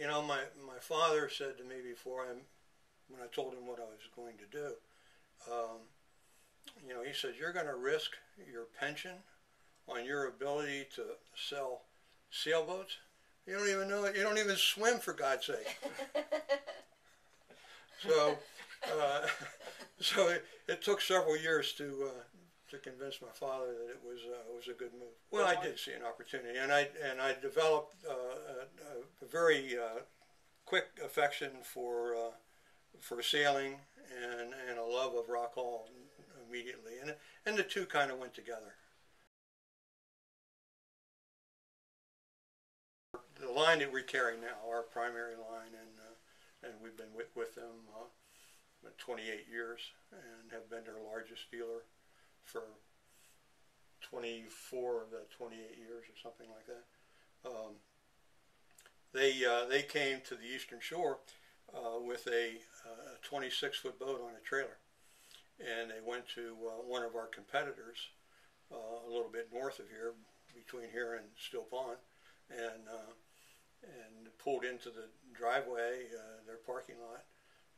You know, my father said to me when I told him what I was going to do, you know, he said, "You're going to risk your pension on your ability to sell sailboats? You don't even know it. You don't even swim, for God's sake." So, so it took several years to convince my father that it was a good move. Well, I did see an opportunity, and I developed a very quick affection for sailing and a love of Rock Hall immediately, and the two kind of went together. The line that we carry now, our primary line, and we've been with them 28 years, and have been their largest dealer for 24 of the 28 years or something like that. They came to the Eastern Shore with a 26-foot boat on a trailer, and they went to one of our competitors a little bit north of here, between here and Still Pond, and pulled into the driveway, their parking lot,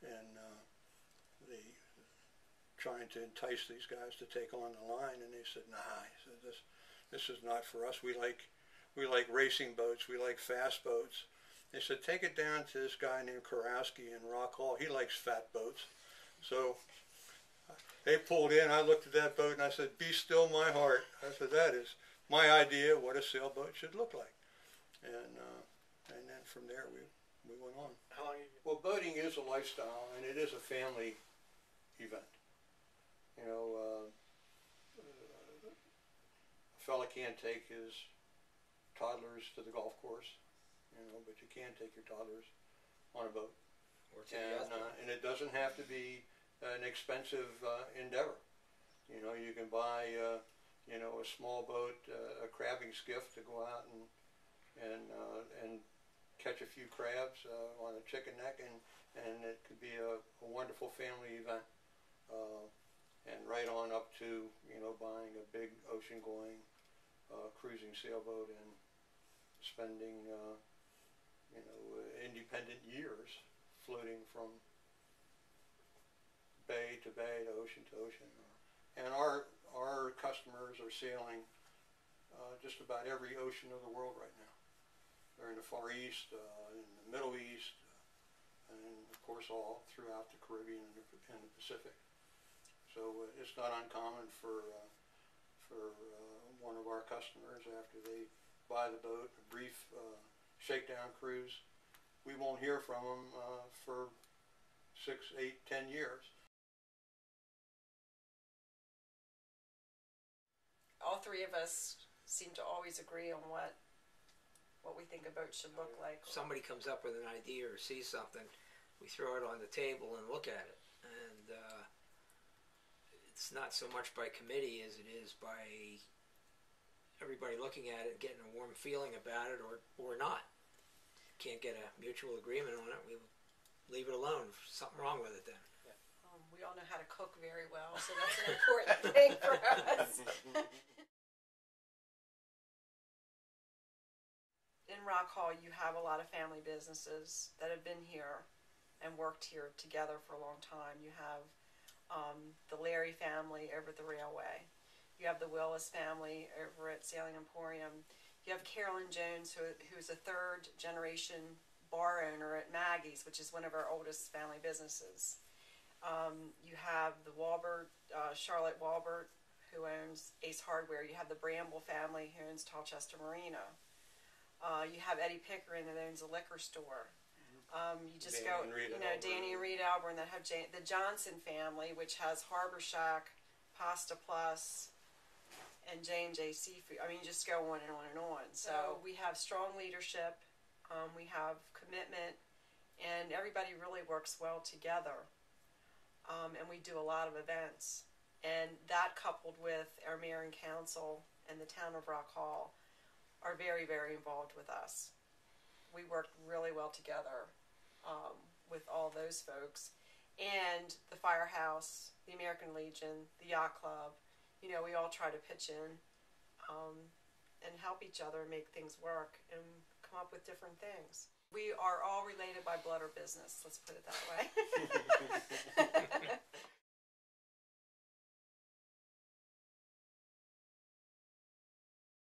and they trying to entice these guys to take on the line, and they said, "Nah," he said, this is not for us. We like racing boats. We like fast boats." They said, "Take it down to this guy named Kurowski in Rock Hall. He likes fat boats." So they pulled in. I looked at that boat and I said, "Be still my heart." I said, "That is my idea of what a sailboat should look like." And then from there we went on. How long? Well, boating is a lifestyle, and it is a family event. You know, a fella can't take his toddlers to the golf course, you know, but you can take your toddlers on a boat. Or to the yacht. And it doesn't have to be an expensive endeavor. You know, you can buy, you know, a small boat, a crabbing skiff to go out and catch a few crabs on a chicken neck, and it could be a wonderful family event. And right on up to, you know, buying a big ocean-going cruising sailboat and spending, you know, independent years floating from bay to bay, to ocean. And our customers are sailing just about every ocean of the world right now. They're in the Far East, in the Middle East, and of course all throughout the Caribbean and the Pacific. So it's not uncommon for one of our customers, after they buy the boat, a brief shakedown cruise, we won't hear from them for 6, 8, 10 years. All three of us seem to always agree on what we think a boat should look like. If somebody comes up with an idea or sees something, we throw it on the table and look at it. And it's not so much by committee as it is by everybody looking at it, getting a warm feeling about it, or not. Can't get a mutual agreement on it, we leave it alone. If there's something wrong with it then. We all know how to cook very well, so that's an important thing for us. In Rock Hall, you have a lot of family businesses that have been here and worked here together for a long time. You have the Larry family over at the railway. You have the Willis family over at Sailing Emporium. You have Carolyn Jones, who's a third-generation bar owner at Maggie's, which is one of our oldest family businesses. You have the Walbert, Charlotte Walbert, who owns Ace Hardware. You have the Bramble family, who owns Tallchester Marina. You have Eddie Pickering, that owns a liquor store. You just Danny Danny and Reed Alburn, that have the Johnson family, which has Harbor Shack, Pasta Plus, and J&J Seafood. I mean, you just go on and on and on. So we have strong leadership, we have commitment, and everybody really works well together. And we do a lot of events. And that, coupled with our mayor and council and the town of Rock Hall, are very, very involved with us. We work really well together with all those folks. And the Firehouse, the American Legion, the Yacht Club, you know, we all try to pitch in and help each other make things work and come up with different things. We are all related by blood or business. Let's put it that way.